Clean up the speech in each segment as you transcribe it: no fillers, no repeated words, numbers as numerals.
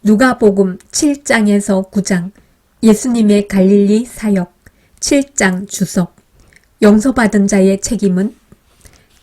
누가복음 7장에서 9장 예수님의 갈릴리 사역 7장 주석 용서받은 자의 책임은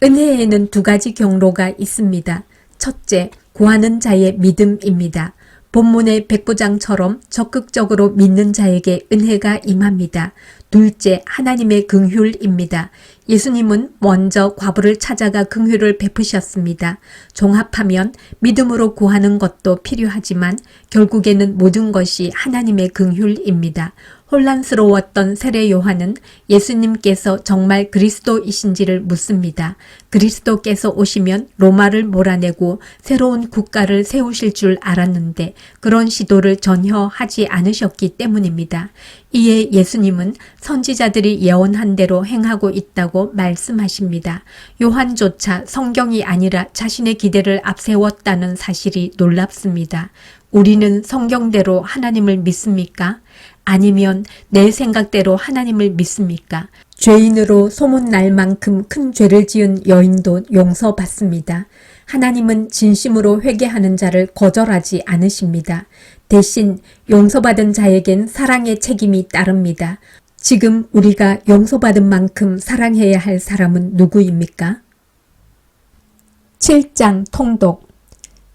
은혜에는 두 가지 경로가 있습니다. 첫째, 구하는 자의 믿음입니다. 본문의 백부장처럼 적극적으로 믿는 자에게 은혜가 임합니다. 둘째, 하나님의 긍휼입니다. 예수님은 먼저 과부를 찾아가 긍휼을 베푸셨습니다. 종합하면 믿음으로 구하는 것도 필요하지만 결국에는 모든 것이 하나님의 긍휼입니다. 혼란스러웠던 세례 요한은 예수님께서 정말 그리스도이신지를 묻습니다. 그리스도께서 오시면 로마를 몰아내고 새로운 국가를 세우실 줄 알았는데 그런 시도를 전혀 하지 않으셨기 때문입니다. 이에 예수님은 선지자들이 예언한 대로 행하고 있다고 말씀하십니다. 요한조차 성경이 아니라 자신의 기대를 앞세웠다는 사실이 놀랍습니다. 우리는 성경대로 하나님을 믿습니까? 아니면 내 생각대로 하나님을 믿습니까? 죄인으로 소문날 만큼 큰 죄를 지은 여인도 용서받습니다. 하나님은 진심으로 회개하는 자를 거절하지 않으십니다. 대신 용서받은 자에겐 사랑의 책임이 따릅니다. 지금 우리가 용서받은 만큼 사랑해야 할 사람은 누구입니까? 7장 통독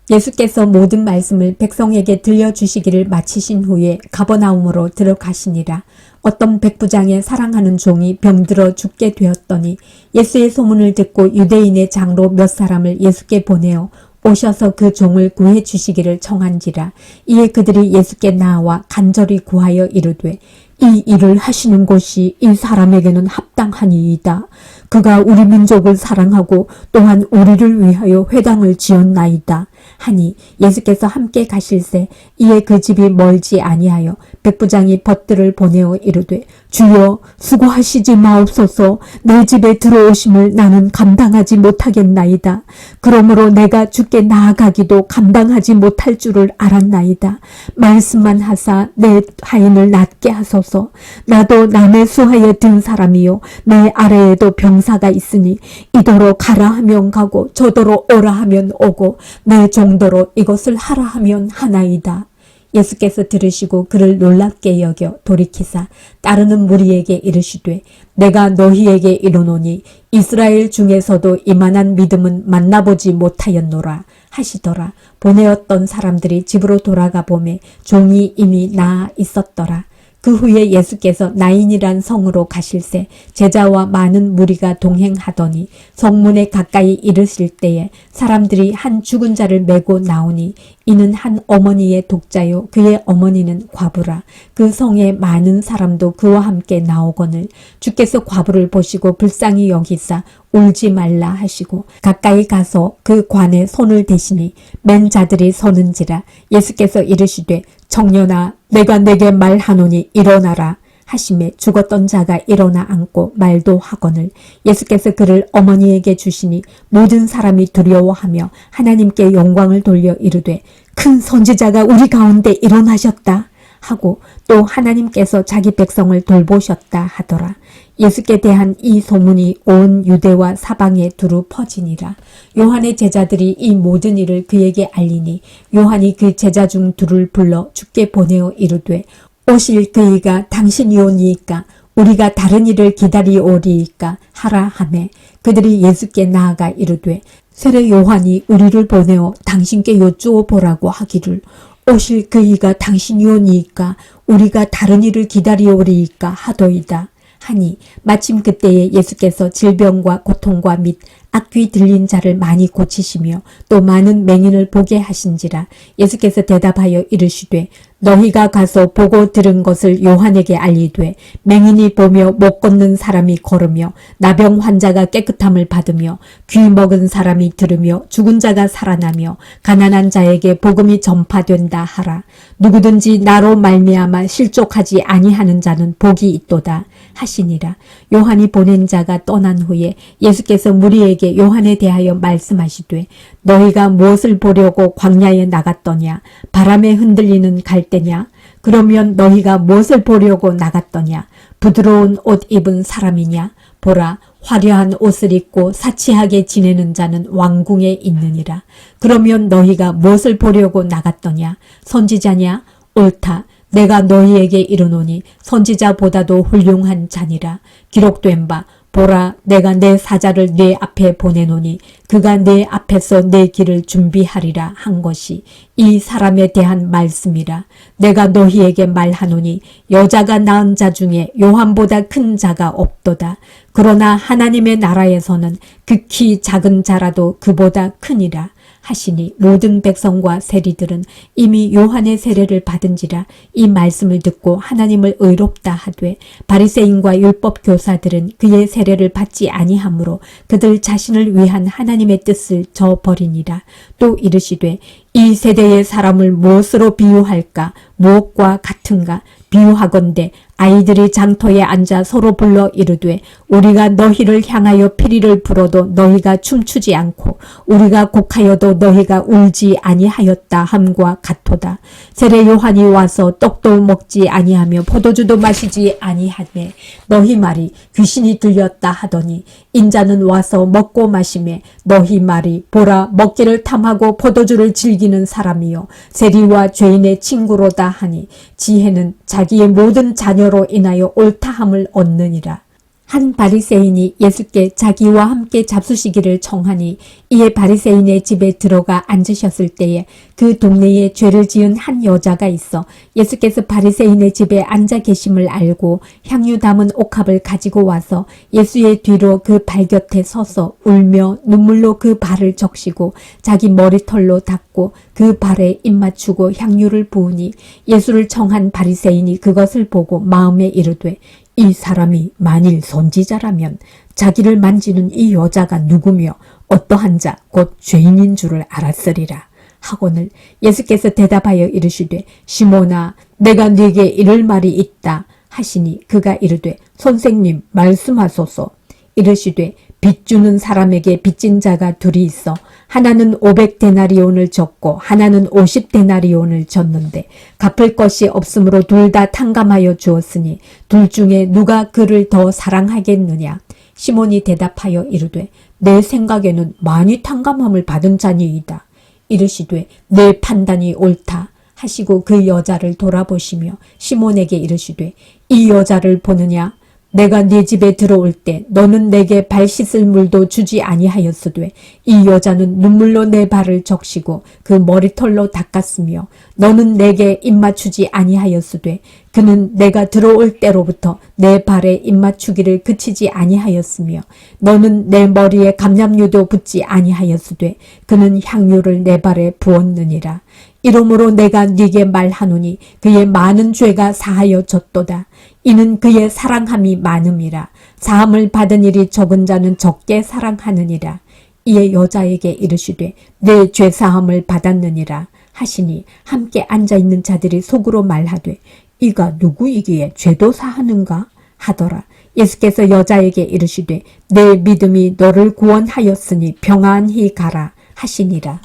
예수께서 모든 말씀을 백성에게 들려주시기를 마치신 후에 가버나움으로 들어가시니라. 어떤 백부장의 사랑하는 종이 병들어 죽게 되었더니 예수의 소문을 듣고 유대인의 장로 몇 사람을 예수께 보내어 오셔서 그 종을 구해 주시기를 청한지라. 이에 그들이 예수께 나와 간절히 구하여 이르되 이 일을 하시는 것이 이 사람에게는 합당하니이다. 그가 우리 민족을 사랑하고 또한 우리를 위하여 회당을 지었나이다. 하니 예수께서 함께 가실새 이에 그 집이 멀지 아니하여 백부장이 벗들을 보내어 이르되 주여 수고하시지 마옵소서. 내 집에 들어오심을 나는 감당하지 못하겠나이다. 그러므로 내가 주께 나아가기도 감당하지 못할 줄을 알았나이다. 말씀만 하사 내 하인을 낫게 하소서. 나도 남의 수하에 든 사람이요 내 아래에도 병사가 있으니 이더러 가라 하면 가고 저더러 오라 하면 오고 내 정도로 이것을 하라 하면 하나이다. 예수께서 들으시고 그를 놀랍게 여겨 돌이키사 따르는 무리에게 이르시되 내가 너희에게 이르노니 이스라엘 중에서도 이만한 믿음은 만나보지 못하였노라 하시더라. 보내었던 사람들이 집으로 돌아가 보매 종이 이미 나아 있었더라. 그 후에 예수께서 나인이란 성으로 가실새 제자와 많은 무리가 동행하더니 성문에 가까이 이르실 때에 사람들이 한 죽은 자를 메고 나오니 이는 한 어머니의 독자요 그의 어머니는 과부라. 그 성에 많은 사람도 그와 함께 나오거늘 주께서 과부를 보시고 불쌍히 여기사 울지 말라 하시고 가까이 가서 그 관에 손을 대시니 맨 자들이 서는지라. 예수께서 이르시되 청년아 내가 내게 말하노니 일어나라 하시매 죽었던 자가 일어나 앉고 말도 하거늘 예수께서 그를 어머니에게 주시니 모든 사람이 두려워하며 하나님께 영광을 돌려 이르되 큰 선지자가 우리 가운데 일어나셨다 하고 또 하나님께서 자기 백성을 돌보셨다 하더라. 예수께 대한 이 소문이 온 유대와 사방에 두루 퍼지니라. 요한의 제자들이 이 모든 일을 그에게 알리니 요한이 그 제자 중 둘을 불러 주께 보내어 이르되 오실 그이가 당신이오니이까 우리가 다른 일을 기다리오리이까 하라 하매 그들이 예수께 나아가 이르되 세례 요한이 우리를 보내어 당신께 여쭈어 보라고 하기를 오실 그이가 당신이오니이까 우리가 다른 일을 기다리오리이까 하더이다. 하니 마침 그때에 예수께서 질병과 고통과 및 악귀 들린 자를 많이 고치시며 또 많은 맹인을 보게 하신지라. 예수께서 대답하여 이르시되 너희가 가서 보고 들은 것을 요한에게 알리되 맹인이 보며 못 걷는 사람이 걸으며 나병 환자가 깨끗함을 받으며 귀 먹은 사람이 들으며 죽은 자가 살아나며 가난한 자에게 복음이 전파된다 하라. 누구든지 나로 말미암아 실족하지 아니하는 자는 복이 있도다 하시니라. 요한이 보낸 자가 떠난 후에 예수께서 무리에게 요한에 대하여 말씀하시되 너희가 무엇을 보려고 광야에 나갔더냐? 바람에 흔들리는 갈대냐? 그러면 너희가 무엇을 보려고 나갔더냐? 부드러운 옷 입은 사람이냐? 보라, 화려한 옷을 입고 사치하게 지내는 자는 왕궁에 있느니라. 그러면 너희가 무엇을 보려고 나갔더냐? 선지자냐? 옳다. 내가 너희에게 이르노니 선지자보다도 훌륭한 자니라. 기록된 바 보라, 내가 내 사자를 네 앞에 보내노니 그가 내 앞에서 내 길을 준비하리라 한 것이 이 사람에 대한 말씀이라. 내가 너희에게 말하노니 여자가 낳은 자 중에 요한보다 큰 자가 없도다. 그러나 하나님의 나라에서는 극히 작은 자라도 그보다 크니라 하시니 모든 백성과 세리들은 이미 요한의 세례를 받은지라 이 말씀을 듣고 하나님을 의롭다 하되 바리새인과 율법 교사들은 그의 세례를 받지 아니하므로 그들 자신을 위한 하나님의 뜻을 저버리니라. 또 이르시되 이 세대의 사람을 무엇으로 비유할까? 무엇과 같은가? 비유하건대 아이들이 장터에 앉아 서로 불러 이르되 우리가 너희를 향하여 피리를 불어도 너희가 춤추지 않고 우리가 곡하여도 너희가 울지 아니하였다 함과 같도다. 세례 요한이 와서 떡도 먹지 아니하며 포도주도 마시지 아니하매 너희 말이 귀신이 들렸다 하더니 인자는 와서 먹고 마시매 너희 말이 보라 먹기를 탐하고 포도주를 즐기는 사람이요 세리와 죄인의 친구로다 하니 지혜는 자기의 모든 자녀로 인하여 옳다함을 얻느니라. 한 바리새인이 예수께 자기와 함께 잡수시기를 청하니 이에 바리새인의 집에 들어가 앉으셨을 때에 그 동네에 죄를 지은 한 여자가 있어 예수께서 바리새인의 집에 앉아 계심을 알고 향유 담은 옥합을 가지고 와서 예수의 뒤로 그 발 곁에 서서 울며 눈물로 그 발을 적시고 자기 머리털로 닦고 그 발에 입 맞추고 향유를 부으니 예수를 청한 바리새인이 그것을 보고 마음에 이르되 이 사람이 만일 선지자라면 자기를 만지는 이 여자가 누구며 어떠한 자 곧 죄인인 줄을 알았으리라 하거늘 예수께서 대답하여 이르시되 시몬아 내가 네게 이를 말이 있다 하시니 그가 이르되 선생님 말씀하소서. 이르시되 빚 주는 사람에게 빚진 자가 둘이 있어 하나는 500데나리온을 졌고 하나는 50데나리온을 졌는데 갚을 것이 없으므로 둘 다 탕감하여 주었으니 둘 중에 누가 그를 더 사랑하겠느냐. 시몬이 대답하여 이르되 내 생각에는 많이 탕감함을 받은 자니이다. 이르시되 내 판단이 옳다 하시고 그 여자를 돌아보시며 시몬에게 이르시되 이 여자를 보느냐. 내가 네 집에 들어올 때 너는 내게 발 씻을 물도 주지 아니하였으되 이 여자는 눈물로 내 발을 적시고 그 머리털로 닦았으며 너는 내게 입맞추지 아니하였으되 그는 내가 들어올 때로부터 내 발에 입맞추기를 그치지 아니하였으며 너는 내 머리에 감람유도 붓지 아니하였으되 그는 향유를 내 발에 부었느니라. 이러므로 내가 네게 말하노니 그의 많은 죄가 사하여 졌도다. 이는 그의 사랑함이 많음이라. 사함을 받은 일이 적은 자는 적게 사랑하느니라. 이에 여자에게 이르시되 내 죄사함을 받았느니라 하시니 함께 앉아있는 자들이 속으로 말하되 이가 누구이기에 죄도 사하는가 하더라. 예수께서 여자에게 이르시되 내 믿음이 너를 구원하였으니 평안히 가라 하시니라.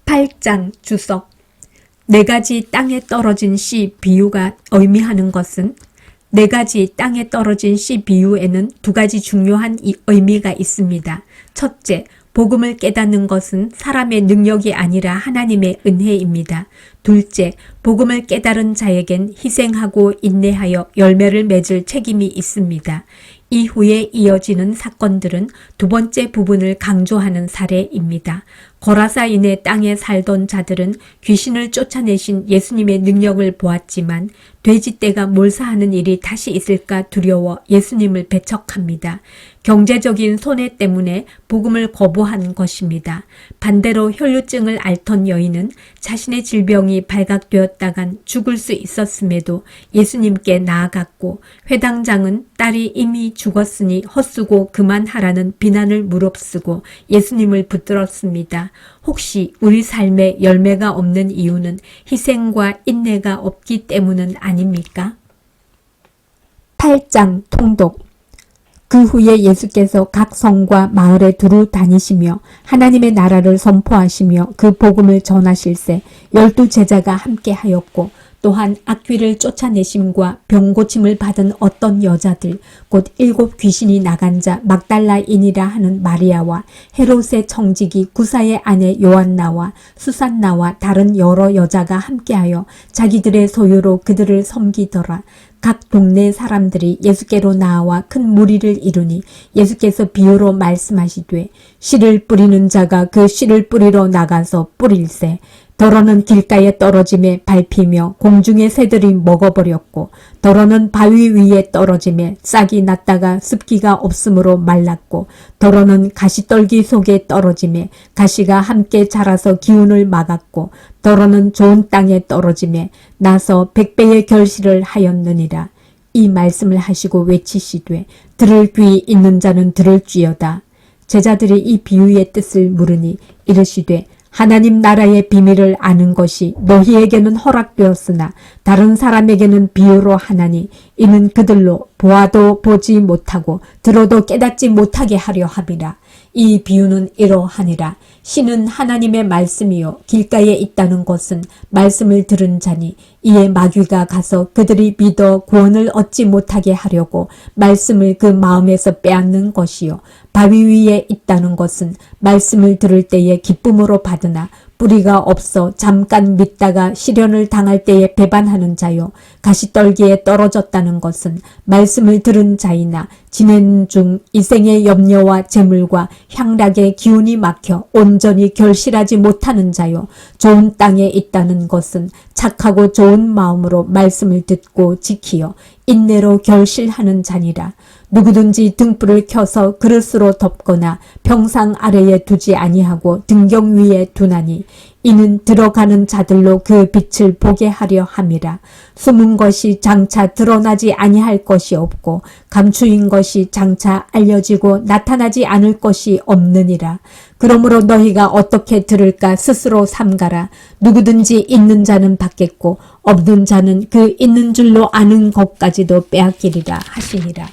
8장 주석. 네 가지 땅에 떨어진 씨 비유가 의미하는 것은 네 가지 땅에 떨어진 씨 비유에는 두 가지 중요한 의미가 있습니다. 첫째, 복음을 깨닫는 것은 사람의 능력이 아니라 하나님의 은혜입니다. 둘째, 복음을 깨달은 자에겐 희생하고 인내하여 열매를 맺을 책임이 있습니다. 이후에 이어지는 사건들은 두 번째 부분을 강조하는 사례입니다. 거라사인의 땅에 살던 자들은 귀신을 쫓아내신 예수님의 능력을 보았지만 돼지떼가 몰사하는 일이 다시 있을까 두려워 예수님을 배척합니다. 경제적인 손해 때문에 복음을 거부한 것입니다. 반대로 혈루증을 앓던 여인은 자신의 질병이 발각되었다간 죽을 수 있었음에도 예수님께 나아갔고 회당장은 딸이 이미 죽었으니 헛수고 그만하라는 비난을 무릅쓰고 예수님을 붙들었습니다. 혹시 우리 삶에 열매가 없는 이유는 희생과 인내가 없기 때문은 아닙니까? 8장 통독. 그 후에 예수께서 각 성과 마을에 두루 다니시며 하나님의 나라를 선포하시며 그 복음을 전하실세 12 제자가 함께 하였고 또한 악귀를 쫓아내심과 병고침을 받은 어떤 여자들 곧 7 귀신이 나간 자 막달라인이라 하는 마리아와 헤롯의 청지기 구사의 아내 요한나와 수산나와 다른 여러 여자가 함께하여 자기들의 소유로 그들을 섬기더라. 각 동네 사람들이 예수께로 나와 큰 무리를 이루니 예수께서 비유로 말씀하시되 씨를 뿌리는 자가 그 씨를 뿌리러 나가서 뿌릴새 더러는 길가에 떨어짐에 밟히며 공중의 새들이 먹어버렸고 더러는 바위 위에 떨어짐에 싹이 났다가 습기가 없으므로 말랐고 더러는 가시떨기 속에 떨어짐에 가시가 함께 자라서 기운을 막았고 더러는 좋은 땅에 떨어짐에 나서 100배의 결실을 하였느니라. 이 말씀을 하시고 외치시되 들을 귀 있는 자는 들을지어다. 제자들이 이 비유의 뜻을 물으니 이르시되 하나님 나라의 비밀을 아는 것이 너희에게는 허락되었으나 다른 사람에게는 비유로 하나니 이는 그들로 보아도 보지 못하고 들어도 깨닫지 못하게 하려 함이라. 이 비유는 이러하니라. 씨는 하나님의 말씀이요 길가에 있다는 것은 말씀을 들은 자니 이에 마귀가 가서 그들이 믿어 구원을 얻지 못하게 하려고 말씀을 그 마음에서 빼앗는 것이요 바위 위에 있다는 것은 말씀을 들을 때에 기쁨으로 받으나 뿌리가 없어 잠깐 믿다가 시련을 당할 때에 배반하는 자요 가시떨기에 떨어졌다는 것은 말씀을 들은 자이나 지내는 중 이생의 염려와 재물과 향락의 기운이 막혀 온전히 결실하지 못하는 자요 좋은 땅에 있다는 것은 착하고 좋은 마음으로 말씀을 듣고 지키어 인내로 결실하는 자니라. 누구든지 등불을 켜서 그릇으로 덮거나 평상 아래에 두지 아니하고 등경 위에 두나니 이는 들어가는 자들로 그 빛을 보게 하려 함이라. 숨은 것이 장차 드러나지 아니할 것이 없고 감추인 것이 장차 알려지고 나타나지 않을 것이 없느니라. 그러므로 너희가 어떻게 들을까 스스로 삼가라. 누구든지 있는 자는 받겠고 없는 자는 그 있는 줄로 아는 것까지도 빼앗기리라 하시니라.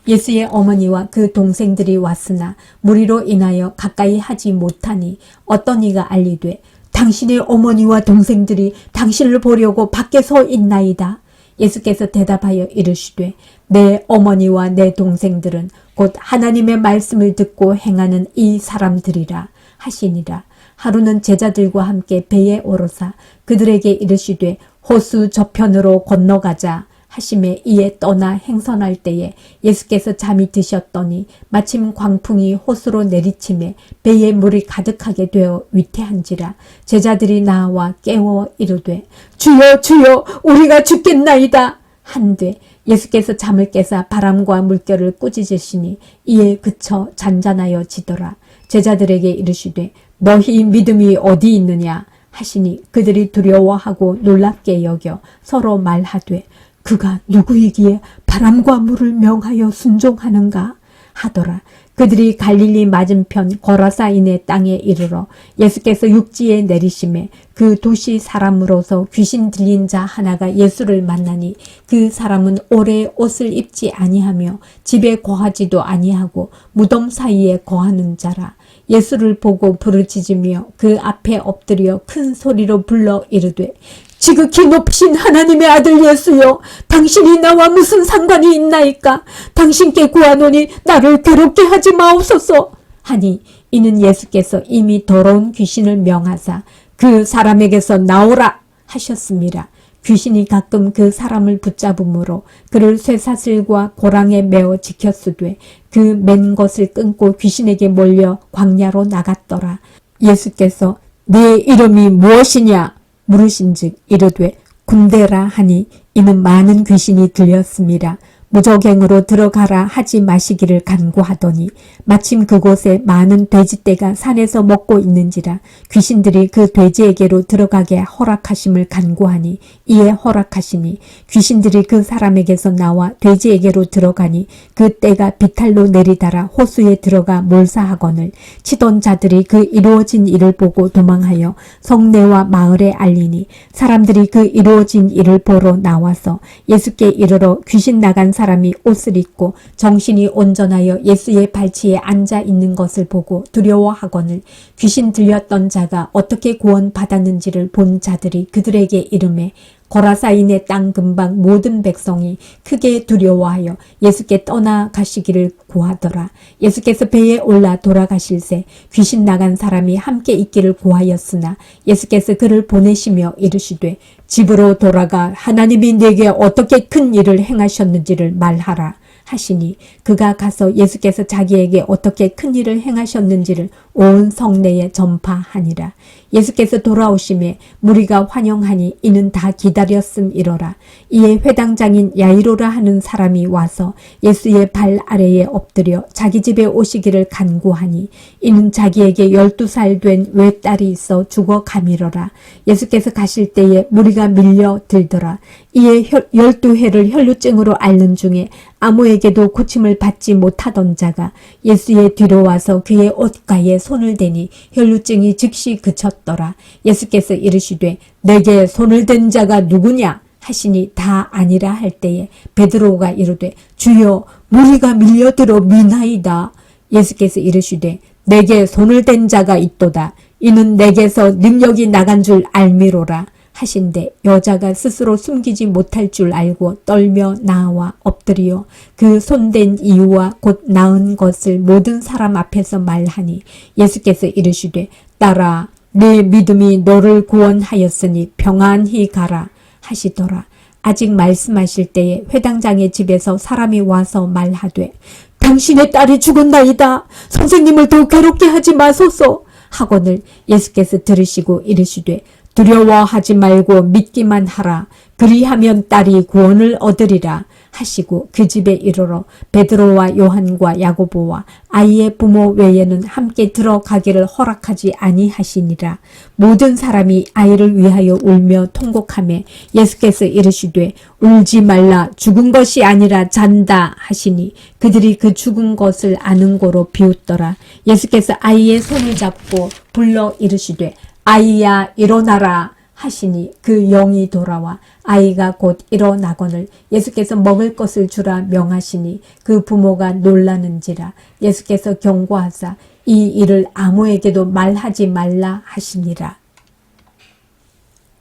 예수의 어머니와 그 동생들이 왔으나 무리로 인하여 가까이 하지 못하니 어떤 이가 알리되 당신의 어머니와 동생들이 당신을 보려고 밖에 서 있나이다. 예수께서 대답하여 이르시되 내 어머니와 내 동생들은 곧 하나님의 말씀을 듣고 행하는 이 사람들이라 하시니라. 하루는 제자들과 함께 배에 오르사 그들에게 이르시되 호수 저편으로 건너가자 하심에 이에 떠나 행선할 때에 예수께서 잠이 드셨더니 마침 광풍이 호수로 내리침에 배에 물이 가득하게 되어 위태한지라. 제자들이 나와 깨워 이르되 주여 주여 우리가 죽겠나이다 한되 예수께서 잠을 깨사 바람과 물결을 꾸짖으시니 이에 그쳐 잔잔하여 지더라. 제자들에게 이르시되 너희 믿음이 어디 있느냐 하시니 그들이 두려워하고 놀랍게 여겨 서로 말하되 그가 누구이기에 바람과 물을 명하여 순종하는가 하더라. 그들이 갈릴리 맞은편 거라사인의 땅에 이르러 예수께서 육지에 내리심에 그 도시 사람으로서 귀신 들린 자 하나가 예수를 만나니 그 사람은 오래 옷을 입지 아니하며 집에 거하지도 아니하고 무덤 사이에 거하는 자라. 예수를 보고 부르짖으며 그 앞에 엎드려 큰 소리로 불러 이르되 지극히 높으신 하나님의 아들 예수여 당신이 나와 무슨 상관이 있나이까. 당신께 구하노니 나를 괴롭게 하지 마옵소서 하니 이는 예수께서 이미 더러운 귀신을 명하사 그 사람에게서 나오라 하셨습니다. 귀신이 가끔 그 사람을 붙잡음으로 그를 쇠사슬과 고랑에 매어 지켰으되 그 맨 것을 끊고 귀신에게 몰려 광야로 나갔더라. 예수께서 네 이름이 무엇이냐 물으신즉 이르되 군대라 하니 이는 많은 귀신이 들렸습니다. 무저갱으로 들어가라 하지 마시기를 간구하더니 마침 그곳에 많은 돼지떼가 산에서 먹고 있는지라 귀신들이 그 돼지에게로 들어가게 허락하심을 간구하니 이에 허락하시니 귀신들이 그 사람에게서 나와 돼지에게로 들어가니 그 떼가 비탈로 내리달아 호수에 들어가 몰사하거늘 치던 자들이 그 이루어진 일을 보고 도망하여 성내와 마을에 알리니 사람들이 그 이루어진 일을 보러 나와서 예수께 이르러 귀신 나간 사람이 옷을 입고 정신이 온전하여 예수의 발치에 앉아 있는 것을 보고 두려워하거늘 귀신 들렸던 자가 어떻게 구원받았는지를 본 자들이 그들에게 이르매 고라사인의 땅 근방 모든 백성이 크게 두려워하여 예수께 떠나가시기를 구하더라. 예수께서 배에 올라 돌아가실새 귀신 나간 사람이 함께 있기를 구하였으나 예수께서 그를 보내시며 이르시되 집으로 돌아가 하나님이 네게 어떻게 큰 일을 행하셨는지를 말하라 하시니 그가 가서 예수께서 자기에게 어떻게 큰 일을 행하셨는지를 온 성내에 전파하니라. 예수께서 돌아오심에 무리가 환영하니 이는 다 기다렸음이로라. 이에 회당장인 야이로라 하는 사람이 와서 예수의 발 아래에 엎드려 자기 집에 오시기를 간구하니 이는 자기에게 12살 된 외딸이 있어 죽어가미러라. 예수께서 가실 때에 무리가 밀려 들더라. 이에 12해를 혈루증으로 앓는 중에 아무에게도 고침을 받지 못하던 자가 예수의 뒤로 와서 그의 옷가에 손을 대니 혈루증이 즉시 그쳤더라. 예수께서 이르시되 내게 손을 댄 자가 누구냐 하시니 다 아니라 할 때에 베드로가 이르되 주여 무리가 밀려들어 미나이다. 예수께서 이르시되 내게 손을 댄 자가 있도다. 이는 내게서 능력이 나간 줄 알미로라 하신대 여자가 스스로 숨기지 못할 줄 알고 떨며 나와 엎드리어 그 손댄 이유와 곧 나은 것을 모든 사람 앞에서 말하니 예수께서 이르시되 딸아 네 믿음이 너를 구원하였으니 평안히 가라 하시더라. 아직 말씀하실 때에 회당장의 집에서 사람이 와서 말하되 당신의 딸이 죽었나이다. 선생님을 더 괴롭게 하지 마소서 하거늘 예수께서 들으시고 이르시되 두려워하지 말고 믿기만 하라. 그리하면 딸이 구원을 얻으리라 하시고 그 집에 이르러 베드로와 요한과 야고보와 아이의 부모 외에는 함께 들어가기를 허락하지 아니하시니라. 모든 사람이 아이를 위하여 울며 통곡하며 예수께서 이르시되 울지 말라. 죽은 것이 아니라 잔다 하시니 그들이 그 죽은 것을 아는 고로 비웃더라. 예수께서 아이의 손을 잡고 불러 이르시되 아이야 일어나라 하시니 그 영이 돌아와 아이가 곧 일어나거늘 예수께서 먹을 것을 주라 명하시니 그 부모가 놀라는지라. 예수께서 경고하사 이 일을 아무에게도 말하지 말라 하시니라.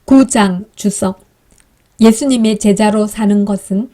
9장 주석. 예수님의 제자로 사는 것은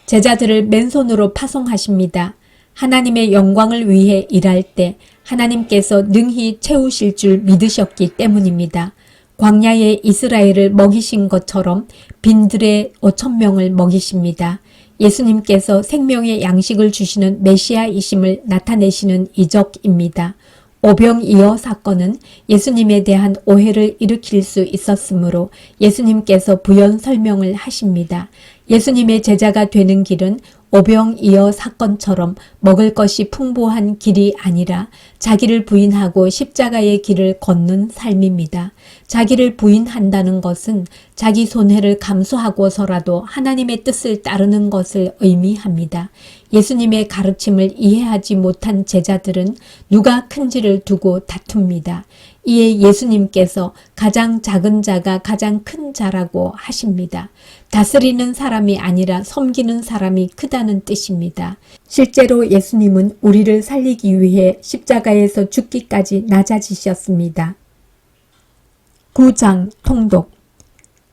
제자들을 맨손으로 파송하십니다. 하나님의 영광을 위해 일할 때 하나님께서 능히 채우실 줄 믿으셨기 때문입니다. 광야의 이스라엘을 먹이신 것처럼 빈들의 5,000명을 먹이십니다. 예수님께서 생명의 양식을 주시는 메시아이심을 나타내시는 이적입니다. 오병이어 사건은 예수님에 대한 오해를 일으킬 수 있었으므로 예수님께서 부연 설명을 하십니다. 예수님의 제자가 되는 길은 오병이어 사건처럼 먹을 것이 풍부한 길이 아니라 자기를 부인하고 십자가의 길을 걷는 삶입니다. 자기를 부인한다는 것은 자기 손해를 감수하고서라도 하나님의 뜻을 따르는 것을 의미합니다. 예수님의 가르침을 이해하지 못한 제자들은 누가 큰지를 두고 다툽니다. 이에 예수님께서 가장 작은 자가 가장 큰 자라고 하십니다. 다스리는 사람이 아니라 섬기는 사람이 크다는 뜻입니다. 실제로 예수님은 우리를 살리기 위해 십자가에서 죽기까지 낮아지셨습니다. 9장 통독.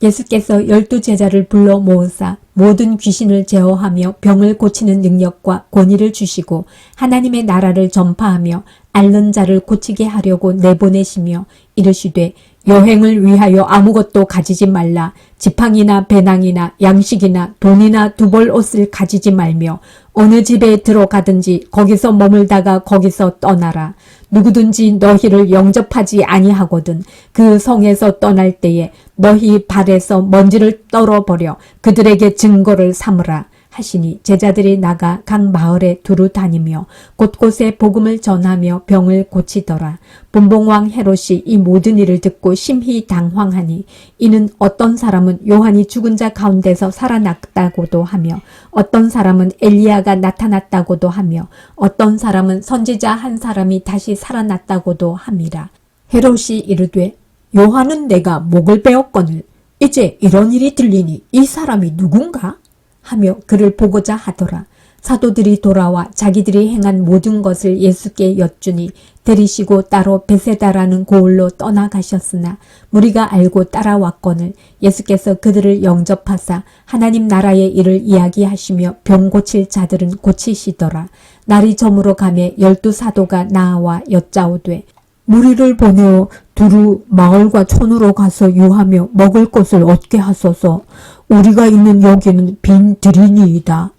예수께서 12제자를 불러 모으사 모든 귀신을 제어하며 병을 고치는 능력과 권위를 주시고 하나님의 나라를 전파하며 앓는 자를 고치게 하려고 내보내시며 이르시되 여행을 위하여 아무것도 가지지 말라. 지팡이나 배낭이나 양식이나 돈이나 두벌 옷을 가지지 말며 어느 집에 들어가든지 거기서 머물다가 거기서 떠나라. 누구든지 너희를 영접하지 아니하거든 그 성에서 떠날 때에 너희 발에서 먼지를 떨어버려 그들에게 증거를 삼으라 하시니 제자들이 나가 각 마을에 두루 다니며 곳곳에 복음을 전하며 병을 고치더라. 분봉왕 헤롯이 이 모든 일을 듣고 심히 당황하니 이는 어떤 사람은 요한이 죽은 자 가운데서 살아났다고도 하며 어떤 사람은 엘리야가 나타났다고도 하며 어떤 사람은 선지자 한 사람이 다시 살아났다고도 함이라. 헤롯이 이르되 요한은 내가 목을 베었거늘 이제 이런 일이 들리니 이 사람이 누군가? 하며 그를 보고자 하더라. 사도들이 돌아와 자기들이 행한 모든 것을 예수께 여쭈니 데리시고 따로 베세다라는 고을로 떠나가셨으나 무리가 알고 따라왔거늘 예수께서 그들을 영접하사 하나님 나라의 일을 이야기하시며 병 고칠 자들은 고치시더라. 날이 저물어 가매 12 사도가 나와 여짜오되 무리를 보내어 두루 마을과 촌으로 가서 유하며 먹을 것을 얻게 하소서. 우리가 있는 여기는 빈 들이니이다.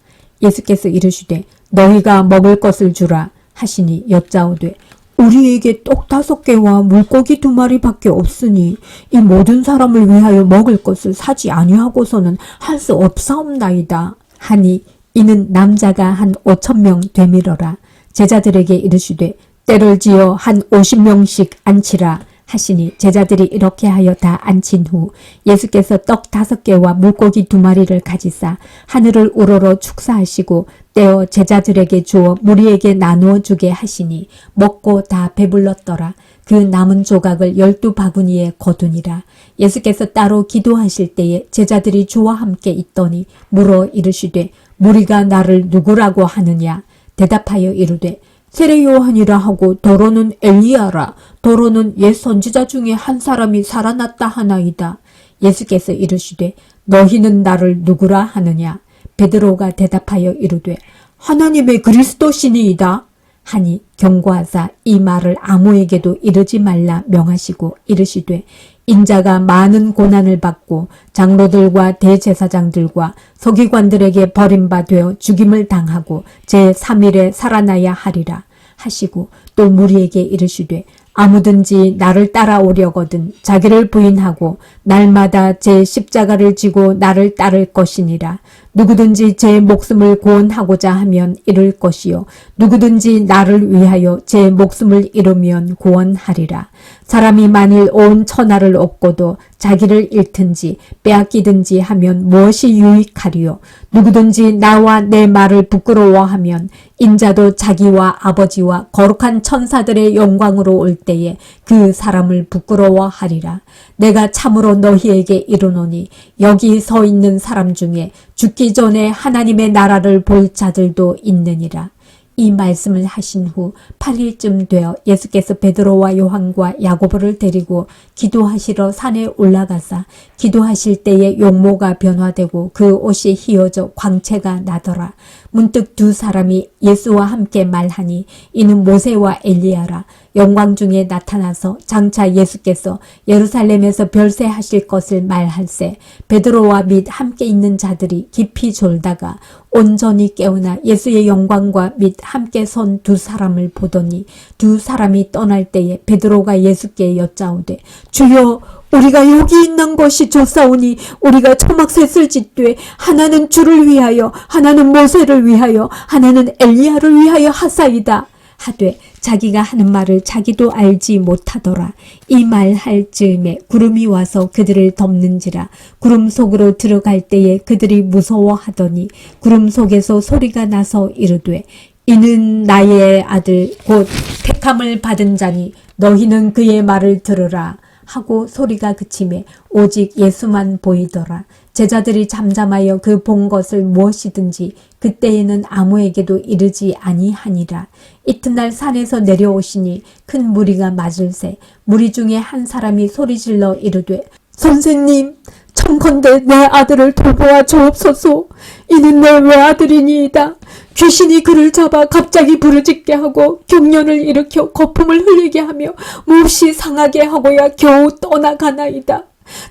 예수께서 이르시되 너희가 먹을 것을 주라 하시니 여짜오되 우리에게 떡 5개와 물고기 2마리밖에 없으니 이 모든 사람을 위하여 먹을 것을 사지 아니하고서는 할 수 없사옵나이다 하니 이는 남자가 한 5,000명 되밀어라. 제자들에게 이르시되 때를 지어 한 50명씩 앉히라 하시니 제자들이 이렇게 하여 다 앉힌 후 예수께서 떡 5개와 물고기 2마리를 가지사 하늘을 우러러 축사하시고 떼어 제자들에게 주어 무리에게 나누어 주게 하시니 먹고 다 배불렀더라. 그 남은 조각을 12바구니에 거두니라. 예수께서 따로 기도하실 때에 제자들이 주와 함께 있더니 물어 이르시되 무리가 나를 누구라고 하느냐. 대답하여 이르되 세례 요한이라 하고 더러는 엘리야라, 더러는 옛 선지자 중에 한 사람이 살아났다 하나이다. 예수께서 이르시되 너희는 나를 누구라 하느냐. 베드로가 대답하여 이르되 하나님의 그리스도시니이다 하니 경고하사 이 말을 아무에게도 이르지 말라 명하시고 이르시되 인자가 많은 고난을 받고 장로들과 대제사장들과 서기관들에게 버림받아 죽임을 당하고 제3일에 살아나야 하리라 하시고 또 무리에게 이르시되 아무든지 나를 따라오려거든 자기를 부인하고 날마다 제 십자가를 지고 나를 따를 것이니라. 누구든지 제 목숨을 구원하고자 하면 잃을 것이요 누구든지 나를 위하여 제 목숨을 잃으면 구원하리라. 사람이 만일 온 천하를 얻고도 자기를 잃든지 빼앗기든지 하면 무엇이 유익하리요. 누구든지 나와 내 말을 부끄러워하면 인자도 자기와 아버지와 거룩한 천사들의 영광으로 올 때에 그 사람을 부끄러워하리라. 내가 참으로 너희에게 이르노니 여기 서 있는 사람 중에 죽기 전에 하나님의 나라를 볼 자들도 있느니라. 이 말씀을 하신 후 8일쯤 되어 예수께서 베드로와 요한과 야고보를 데리고 기도하시러 산에 올라가사 기도하실 때에 용모가 변화되고 그 옷이 휘어져 광채가 나더라. 문득 2 사람이 예수와 함께 말하니 이는 모세와 엘리야라. 영광 중에 나타나서 장차 예수께서 예루살렘에서 별세하실 것을 말할세 베드로와 및 함께 있는 자들이 깊이 졸다가 온전히 깨어나 예수의 영광과 및 함께 선 2 사람을 보더니 2 사람이 떠날 때에 베드로가 예수께 여짜오되 주여 우리가 여기 있는 것이 좋사오니 우리가 초막셋을 짓되 하나는 주를 위하여 하나는 모세를 위하여 하나는 엘리야를 위하여 하사이다 하되 자기가 하는 말을 자기도 알지 못하더라. 이 말 할 즈음에 구름이 와서 그들을 덮는지라. 구름 속으로 들어갈 때에 그들이 무서워하더니 구름 속에서 소리가 나서 이르되 이는 나의 아들 곧 택함을 받은 자니 너희는 그의 말을 들으라 하고 소리가 그치매 오직 예수만 보이더라. 제자들이 잠잠하여 그 본 것을 무엇이든지 그때에는 아무에게도 이르지 아니하니라. 이튿날 산에서 내려오시니 큰 무리가 맞을새 무리 중에 한 사람이 소리질러 이르되 선생님 청컨대 내 아들을 돌보아 주옵소서. 이는 내 외아들이니이다. 귀신이 그를 잡아 갑자기 부르짖게 하고 경련을 일으켜 거품을 흘리게 하며 몹시 상하게 하고야 겨우 떠나가나이다.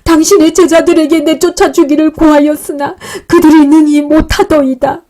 당신의 제자들에게 내쫓아 주기를 구하였으나 그들이 능히 못하더이다.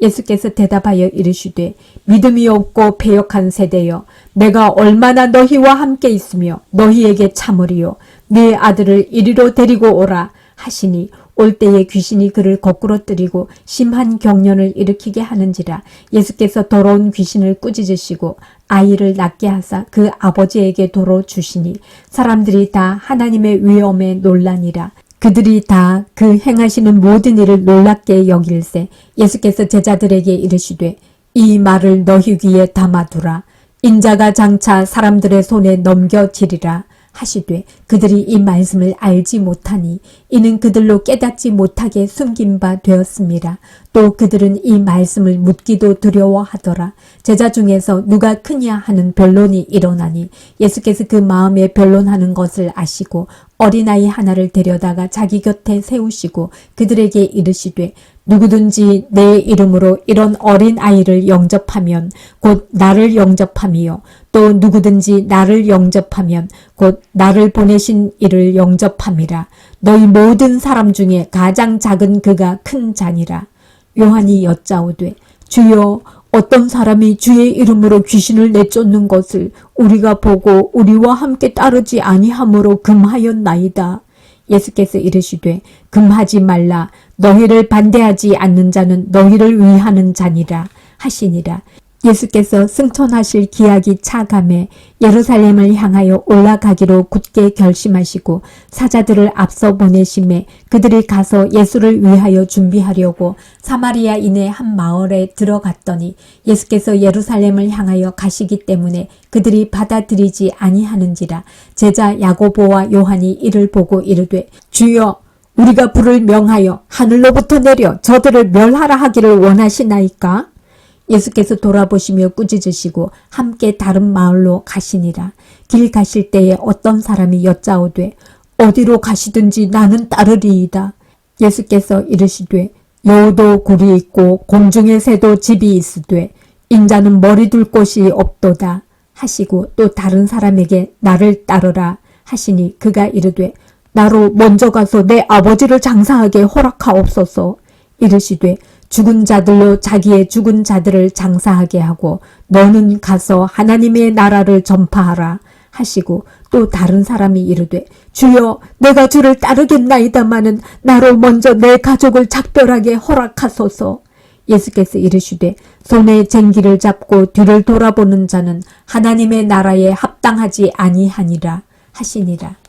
예수께서 대답하여 이르시되 믿음이 없고 패역한 세대여 내가 얼마나 너희와 함께 있으며 너희에게 참으리요 네 아들을 이리로 데리고 오라 하시니 올 때에 귀신이 그를 거꾸로 뜨리고 심한 경련을 일으키게 하는지라. 예수께서 더러운 귀신을 꾸짖으시고 아이를 낫게 하사 그 아버지에게 도로 주시니 사람들이 다 하나님의 위엄에 놀라니라. 그들이 다 그 행하시는 모든 일을 놀랍게 여길세 예수께서 제자들에게 이르시되 이 말을 너희 귀에 담아두라. 인자가 장차 사람들의 손에 넘겨지리라 하시되 그들이 이 말씀을 알지 못하니 이는 그들로 깨닫지 못하게 숨긴 바 되었습니다. 또 그들은 이 말씀을 묻기도 두려워하더라. 제자 중에서 누가 크냐 하는 변론이 일어나니 예수께서 그 마음에 변론하는 것을 아시고 어린아이 하나를 데려다가 자기 곁에 세우시고 그들에게 이르시되 누구든지 내 이름으로 이런 어린아이를 영접하면 곧 나를 영접함이요 또 누구든지 나를 영접하면 곧 나를 보내신 이를 영접함이라. 너희 모든 사람 중에 가장 작은 그가 큰 자니라. 요한이 여짜오되 주여 어떤 사람이 주의 이름으로 귀신을 내쫓는 것을 우리가 보고 우리와 함께 따르지 아니하므로 금하였나이다. 예수께서 이르시되 금하지 말라. 너희를 반대하지 않는 자는 너희를 위하는 자니라 하시니라. 예수께서 승천하실 기약이 차감해 예루살렘을 향하여 올라가기로 굳게 결심하시고 사자들을 앞서 보내심에 그들이 가서 예수를 위하여 준비하려고 사마리아인의 한 마을에 들어갔더니 예수께서 예루살렘을 향하여 가시기 때문에 그들이 받아들이지 아니하는지라. 제자 야고보와 요한이 이를 보고 이르되 주여 우리가 불을 명하여 하늘로부터 내려 저들을 멸하라 하기를 원하시나이까? 예수께서 돌아보시며 꾸짖으시고 함께 다른 마을로 가시니라. 길 가실 때에 어떤 사람이 여짜오되 어디로 가시든지 나는 따르리이다. 예수께서 이르시되 여우도 굴이 있고 공중의 새도 집이 있으되 인자는 머리 둘 곳이 없도다 하시고 또 다른 사람에게 나를 따르라 하시니 그가 이르되 나로 먼저 가서 내 아버지를 장사하게 허락하옵소서. 이르시되 죽은 자들로 자기의 죽은 자들을 장사하게 하고 너는 가서 하나님의 나라를 전파하라 하시고 또 다른 사람이 이르되 주여 내가 주를 따르겠나이다마는 나로 먼저 내 가족을 작별하게 허락하소서. 예수께서 이르시되 손에 쟁기를 잡고 뒤를 돌아보는 자는 하나님의 나라에 합당하지 아니하니라 하시니라.